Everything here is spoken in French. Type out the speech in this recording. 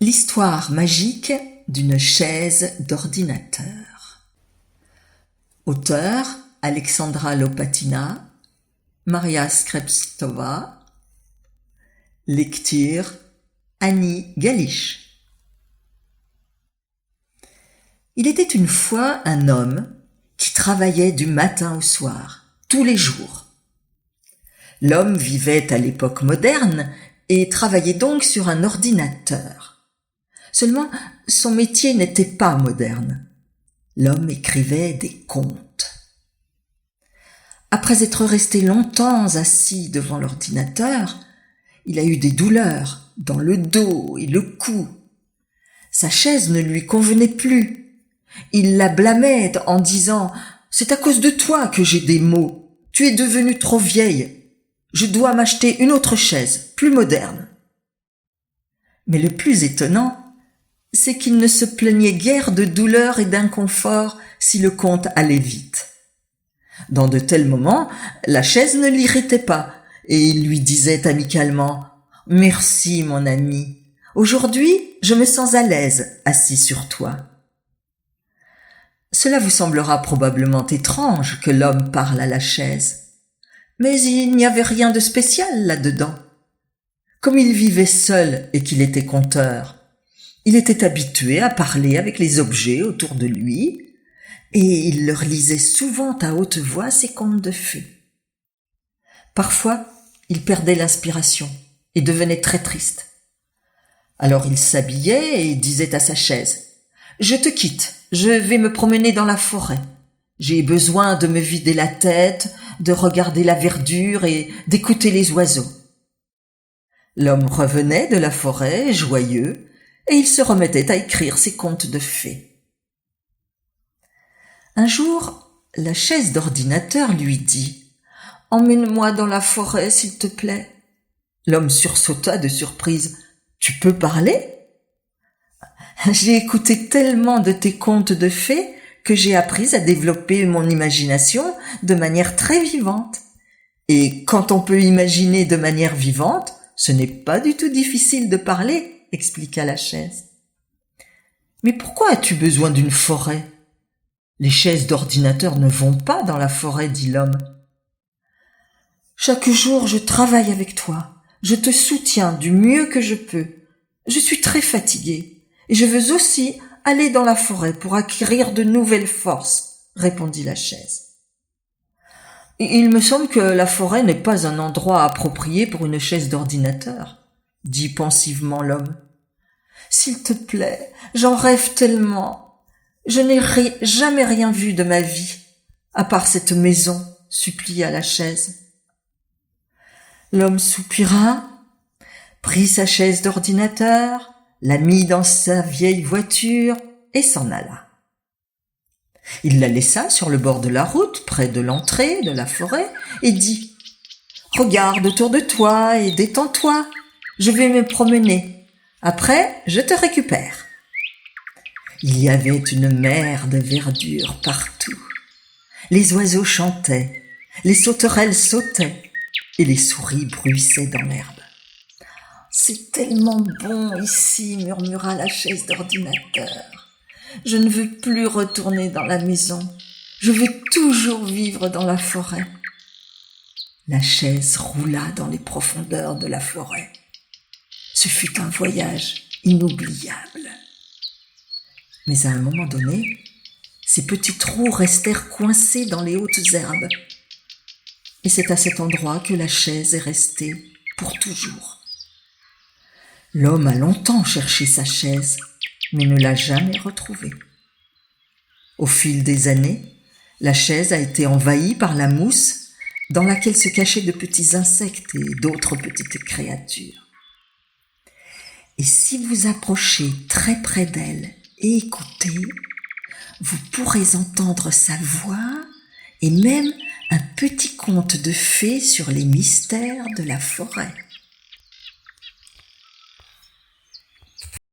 L'histoire magique d'une chaise d'ordinateur. Auteur Alexandra Lopatina, Maria Skrebstova. Lecture Annie Galich. Il était une fois un homme qui travaillait du matin au soir, tous les jours. L'homme vivait à l'époque moderne et travaillait donc sur un ordinateur. Seulement, son métier n'était pas moderne. L'homme écrivait des contes. Après être resté longtemps assis devant l'ordinateur, il a eu des douleurs dans le dos et le cou. Sa chaise ne lui convenait plus. Il la blâmait en disant « C'est à cause de toi que j'ai des maux. Tu es devenue trop vieille. Je dois m'acheter une autre chaise, plus moderne. » Mais le plus étonnant, c'est qu'il ne se plaignait guère de douleur et d'inconfort si le conte allait vite. Dans de tels moments, la chaise ne l'irritait pas et il lui disait amicalement « Merci mon ami, aujourd'hui je me sens à l'aise assis sur toi. » Cela vous semblera probablement étrange que l'homme parle à la chaise, mais il n'y avait rien de spécial là-dedans. Comme il vivait seul et qu'il était conteur, il était habitué à parler avec les objets autour de lui et il leur lisait souvent à haute voix ses contes de fées. Parfois, il perdait l'inspiration et devenait très triste. Alors il s'habillait et disait à sa chaise « Je te quitte, je vais me promener dans la forêt. J'ai besoin de me vider la tête, de regarder la verdure et d'écouter les oiseaux. » L'homme revenait de la forêt, joyeux, et il se remettait à écrire ses contes de fées. Un jour, la chaise d'ordinateur lui dit « Emmène-moi dans la forêt, s'il te plaît. » L'homme sursauta de surprise. « Tu peux parler ? » « J'ai écouté tellement de tes contes de fées que j'ai appris à développer mon imagination de manière très vivante. Et quand on peut imaginer de manière vivante, ce n'est pas du tout difficile de parler, » expliqua la chaise. « Mais pourquoi as-tu besoin d'une forêt ? Les chaises d'ordinateur ne vont pas dans la forêt, dit l'homme. Chaque jour, je travaille avec toi. Je te soutiens du mieux que je peux. Je suis très fatiguée et je veux aussi aller dans la forêt pour acquérir de nouvelles forces, répondit la chaise. Il me semble que la forêt n'est pas un endroit approprié pour une chaise d'ordinateur, dit pensivement l'homme. S'il te plaît, j'en rêve tellement. Je n'ai jamais rien vu de ma vie, à part cette maison, supplia la chaise. L'homme soupira, prit sa chaise d'ordinateur, la mit dans sa vieille voiture et s'en alla. Il la laissa sur le bord de la route, près de l'entrée de la forêt, et dit « Regarde autour de toi et détends-toi, je vais me promener. Après, je te récupère. » Il y avait une mer de verdure partout. Les oiseaux chantaient, les sauterelles sautaient et les souris bruissaient dans l'herbe. « C'est tellement bon ici, murmura la chaise d'ordinateur. Je ne veux plus retourner dans la maison. Je veux toujours vivre dans la forêt. » La chaise roula dans les profondeurs de la forêt. Ce fut un voyage inoubliable. Mais à un moment donné, ces petits trous restèrent coincés dans les hautes herbes. Et c'est à cet endroit que la chaise est restée pour toujours. L'homme a longtemps cherché sa chaise, mais ne l'a jamais retrouvée. Au fil des années, la chaise a été envahie par la mousse dans laquelle se cachaient de petits insectes et d'autres petites créatures. Et si vous approchez très près d'elle et écoutez, vous pourrez entendre sa voix et même un petit conte de fées sur les mystères de la forêt.